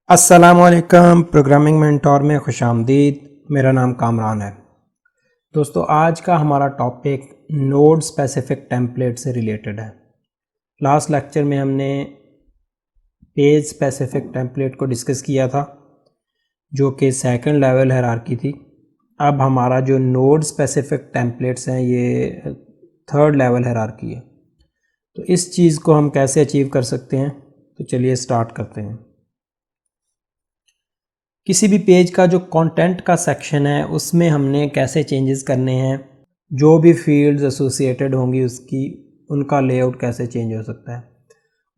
अस्सलामुअलैकुम। Programming mentor में खुशामदीद। मेरा नाम कामरान है। दोस्तों, आज का हमारा टॉपिक नोड स्पेसिफिक टेम्पलेट से रिलेटेड है। लास्ट लेक्चर में हमने पेज स्पेसिफिक टेम्पलेट को डिस्कस किया था, जो कि सेकंड लेवल हायरार्की थी। अब हमारा जो नोड स्पेसिफिक टेम्पलेट्स हैं ये थर्ड लेवल हायरार्की है। तो इस चीज़ को हम कैसे अचीव कर सकते हैं, तो चलिए स्टार्ट करते हैं। किसी भी पेज का जो कंटेंट का सेक्शन है उसमें हमने कैसे चेंजेस करने हैं, जो भी फील्ड्स एसोसिएटेड होंगी उनका लेआउट कैसे चेंज हो सकता है।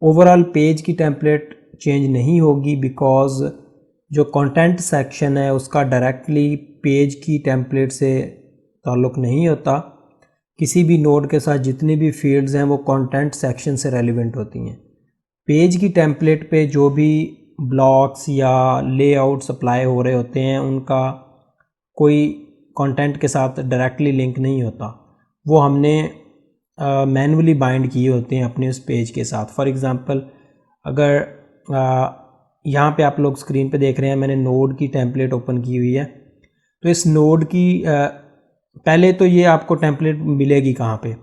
ओवरऑल पेज की टेम्पलेट चेंज नहीं होगी, बिकॉज जो कंटेंट सेक्शन है उसका डायरेक्टली पेज की टेम्पलेट से ताल्लुक़ नहीं होता। किसी भी नोड के साथ जितनी भी फील्ड्स हैं वो कंटेंट सेक्शन से रेलिवेंट होती हैं। पेज की टेम्पलेट पे जो भी ब्लॉक्स या लेआउट्स अप्लाई हो रहे होते हैं उनका कोई कंटेंट के साथ डायरेक्टली लिंक नहीं होता, वो हमने मैन्युअली बाइंड किए होते हैं अपने उस पेज के साथ। फॉर एग्ज़ाम्पल, अगर यहाँ पे आप लोग स्क्रीन पे देख रहे हैं, मैंने नोड की टेम्पलेट ओपन की हुई है। तो इस नोड की पहले तो ये आपको टेम्पलेट मिलेगी कहाँ पे।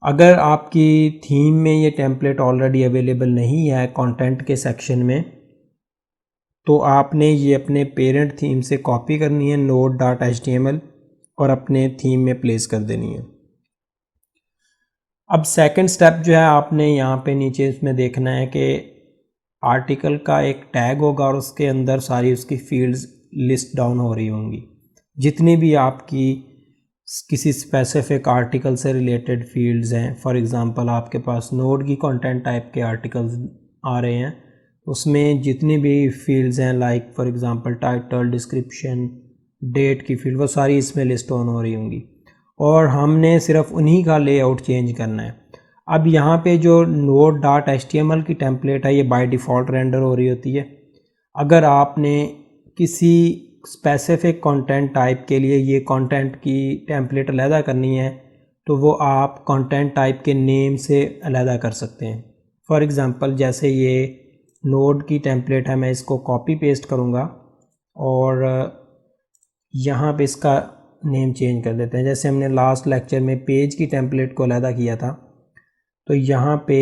अगर आपकी थीम में ये टेम्पलेट ऑलरेडी अवेलेबल नहीं है कंटेंट के सेक्शन में, तो आपने ये अपने पेरेंट थीम से कॉपी करनी है node.html और अपने थीम में प्लेस कर देनी है। अब सेकंड स्टेप जो है, आपने यहाँ पे नीचे इसमें देखना है कि आर्टिकल का एक टैग होगा और उसके अंदर सारी उसकी फील्ड्स लिस्ट डाउन हो रही होंगी। जितनी भी आपकी किसी स्पेसिफिक आर्टिकल से रिलेटेड फील्ड्स हैं, फॉर एग्ज़ाम्पल आपके पास नोड की कंटेंट टाइप के आर्टिकल्स आ रहे हैं, उसमें जितनी भी फील्ड्स हैं, like for example title, description, date की फील्ड, वो सारी इसमें लिस्ट ऑन हो रही होंगी और हमने सिर्फ उन्हीं का लेआउट चेंज करना है। अब यहाँ पे जो node.html की टेम्पलेट है ये बाय डिफ़ॉल्ट रेंडर हो रही होती है। अगर आपने किसी स्पेसिफिक कंटेंट टाइप के लिए ये कंटेंट की टेम्पलेट अलहदा करनी है, तो वो आप कंटेंट टाइप के नेम से अलहदा कर सकते हैं। फॉर एग्ज़ाम्पल, जैसे ये नोड की टेम्पलेट है, मैं इसको कॉपी पेस्ट करूँगा और यहाँ पे इसका नेम चेंज कर देते हैं। जैसे हमने लास्ट लेक्चर में पेज की टेम्पलेट को अलहदा किया था, तो यहाँ पे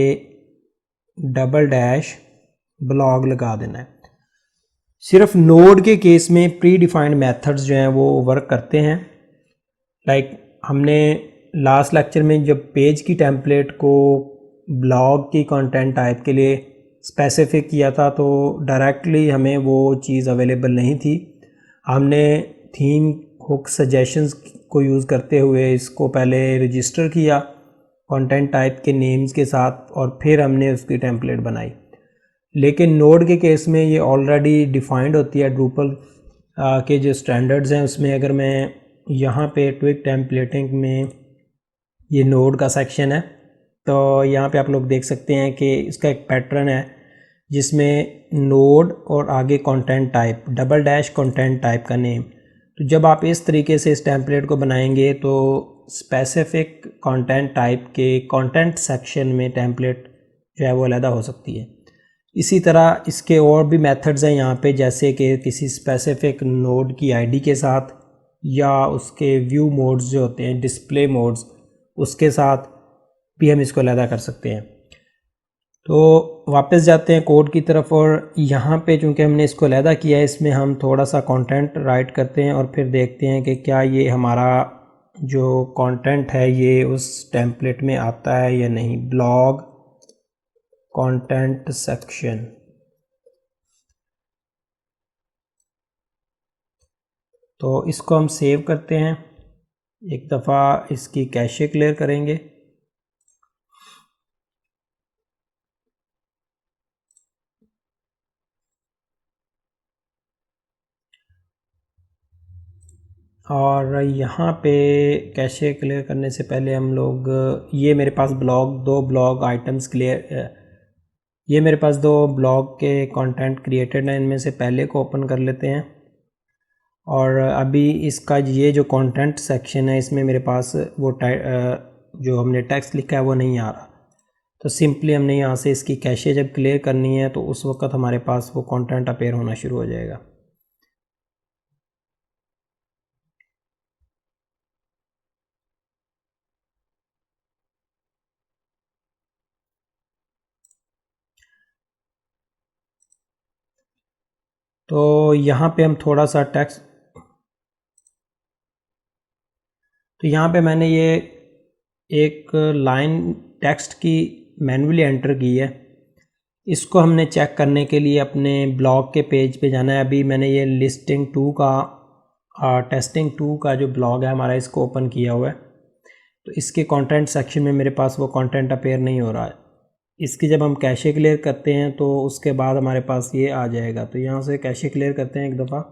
डबल डैश ब्लॉग लगा देना है। सिर्फ नोड के केस में प्री डिफाइंड मेथड्स जो हैं वो वर्क करते हैं। लाइक हमने लास्ट लेक्चर में जब पेज की टेम्पलेट को ब्लॉग की कंटेंट टाइप के लिए स्पेसिफिक किया था, तो डायरेक्टली हमें वो चीज़ अवेलेबल नहीं थी। हमने थीम हुक सजेशंस को यूज़ करते हुए इसको पहले रजिस्टर किया कंटेंट टाइप के नेम्स के साथ और फिर हमने उसकी टेम्पलेट बनाई। लेकिन नोड के केस में ये ऑलरेडी डिफाइंड होती है। ड्रूपल के जो स्टैंडर्ड्स हैं उसमें अगर मैं यहाँ पे ट्विक टेम्पलेटिंग में, ये नोड का सेक्शन है, तो यहाँ पे आप लोग देख सकते हैं कि इसका एक पैटर्न है जिसमें नोड और आगे content type, double dash content type का नेम। तो जब आप इस तरीके से इस टेम्पलेट को बनाएंगे तो स्पेसिफिक कंटेंट टाइप के कंटेंट सेक्शन में टेम्पलेट जो है वो अलहदा हो सकती है। इसी तरह इसके और भी मेथड्स हैं यहाँ पे, जैसे कि किसी स्पेसिफिक नोड की आईडी के साथ या उसके व्यू मोड्स जो होते हैं, डिस्प्ले मोड्स, उसके साथ भी हम इसको अलहदा कर सकते हैं। तो वापस जाते हैं कोड की तरफ और यहाँ पे चूँकि हमने इसको अलहदा किया है, इसमें हम थोड़ा सा कंटेंट राइट करते हैं और फिर देखते हैं कि क्या ये हमारा जो कंटेंट है ये उस टेम्पलेट में आता है या नहीं। ब्लॉग कंटेंट सेक्शन, तो इसको हम सेव करते हैं। एक दफ़ा इसकी कैशे क्लियर करेंगे और यहाँ पे कैशे क्लियर करने से पहले हम लोग, ये मेरे पास दो ब्लॉग आइटम्स क्लियर, ये मेरे पास दो ब्लॉग के कंटेंट क्रिएटेड हैं, इनमें से पहले को ओपन कर लेते हैं। और अभी इसका ये जो कंटेंट सेक्शन है इसमें मेरे पास वो जो हमने टेक्स्ट लिखा है वो नहीं आ रहा। तो सिंपली हमने यहाँ से इसकी कैशे जब क्लियर करनी है तो उस वक्त हमारे पास वो कंटेंट अपीयर होना शुरू हो जाएगा। तो यहाँ पे हम थोड़ा सा टेक्स्ट, तो यहाँ पे मैंने ये एक लाइन टेक्स्ट की मैन्युअली एंटर की है। इसको हमने चेक करने के लिए अपने ब्लॉग के पेज पे जाना है। अभी मैंने ये लिस्टिंग 2 का टेस्टिंग 2 का जो ब्लॉग है हमारा, इसको ओपन किया हुआ है। तो इसके कंटेंट सेक्शन में मेरे पास वो कंटेंट अपीयर नहीं हो रहा है। इसकी जब हम कैशे क्लियर करते हैं तो उसके बाद हमारे पास ये आ जाएगा। तो यहाँ से कैशे क्लियर करते हैं एक दफ़ा,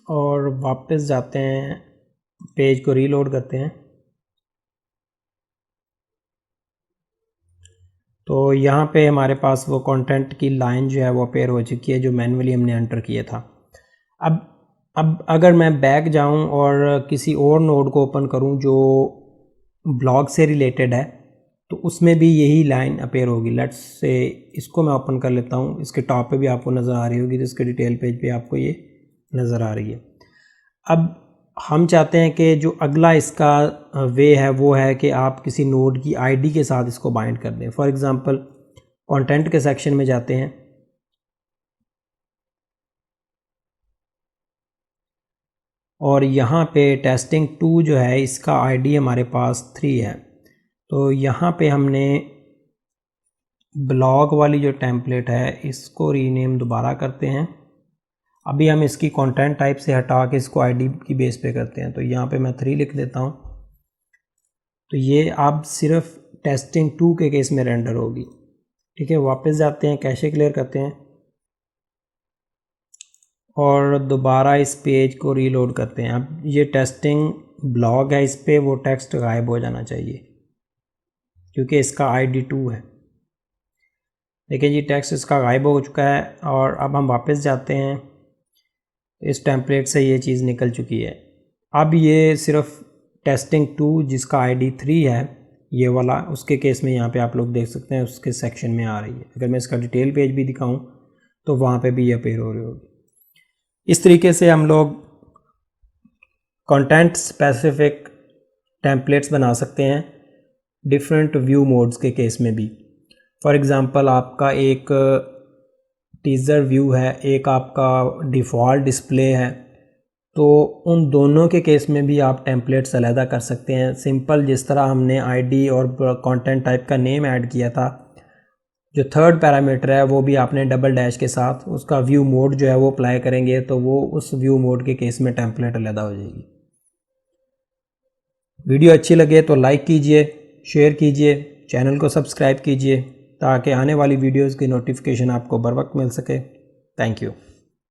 और वापस जाते हैं, पेज को रीलोड करते हैं। तो यहाँ पे हमारे पास वो कंटेंट की लाइन जो है वो अपीयर हो चुकी है जो मैन्युअली हमने एंटर किया था। अब अगर मैं बैक जाऊँ और किसी और नोड को ओपन करूँ जो ब्लॉग से रिलेटेड है तो उसमें भी यही लाइन अपीयर होगी। लेट्स से इसको मैं ओपन कर लेता हूँ। इसके टॉप पे भी आपको नज़र आ रही होगी, तो इसके डिटेल पेज पे आपको ये नज़र आ रही है। अब हम चाहते हैं कि जो अगला इसका वे है वो है कि आप किसी नोड की आईडी के साथ इसको बाइंड कर दें। फॉर एग्ज़ाम्पल कंटेंट के सेक्शन में जाते हैं और यहाँ पे टेस्टिंग 2 जो है इसका आईडी हमारे पास 3 है। तो यहाँ पे हमने ब्लॉग वाली जो टेम्पलेट है इसको रीनेम दोबारा करते हैं। अभी हम इसकी कंटेंट टाइप से हटा के इसको आईडी की बेस पे करते हैं। तो यहाँ पे मैं 3 लिख देता हूँ। तो ये अब सिर्फ टेस्टिंग 2 के केस में रेंडर होगी। ठीक है, वापस जाते हैं, कैशे क्लियर करते हैं और दोबारा इस पेज को रीलोड करते हैं। अब ये टेस्टिंग ब्लॉग है, इस पर वो टेक्स्ट गायब हो जाना चाहिए क्योंकि इसका आईडी 2 है। देखिए जी, टेक्स्ट इसका गायब हो चुका है। और अब हम वापस जाते हैं, इस टेम्पलेट से ये चीज़ निकल चुकी है। अब ये सिर्फ टेस्टिंग 2 जिसका आईडी 3 है ये वाला, उसके केस में यहाँ पे आप लोग देख सकते हैं उसके सेक्शन में आ रही है। अगर मैं इसका डिटेल पेज भी दिखाऊं तो वहाँ पे भी ये अपीयर हो रही होगी। इस तरीके से हम लोग कंटेंट स्पेसिफिक टेम्पलेट्स बना सकते हैं डिफरेंट व्यू मोड्स के केस में भी। फॉर एग्ज़ाम्पल आपका एक टीज़र व्यू है, एक आपका डिफ़ॉल्ट डिस्प्ले है, तो उन दोनों के केस में भी आप टेम्पलेट्स अलहदा कर सकते हैं। सिंपल जिस तरह हमने आईडी और कंटेंट टाइप का नेम ऐड किया था, जो थर्ड पैरामीटर है वो भी आपने डबल डैश के साथ उसका व्यू मोड जो है वो अप्लाई करेंगे तो वो उस व्यू मोड के केस में टेम्पलेट अलहदा हो जाएगी। वीडियो अच्छी लगे तो लाइक कीजिए, शेयर कीजिए, चैनल को सब्सक्राइब कीजिए ताकि आने वाली वीडियोज़ की नोटिफिकेशन आपको बर वक्त मिल सके। Thank you.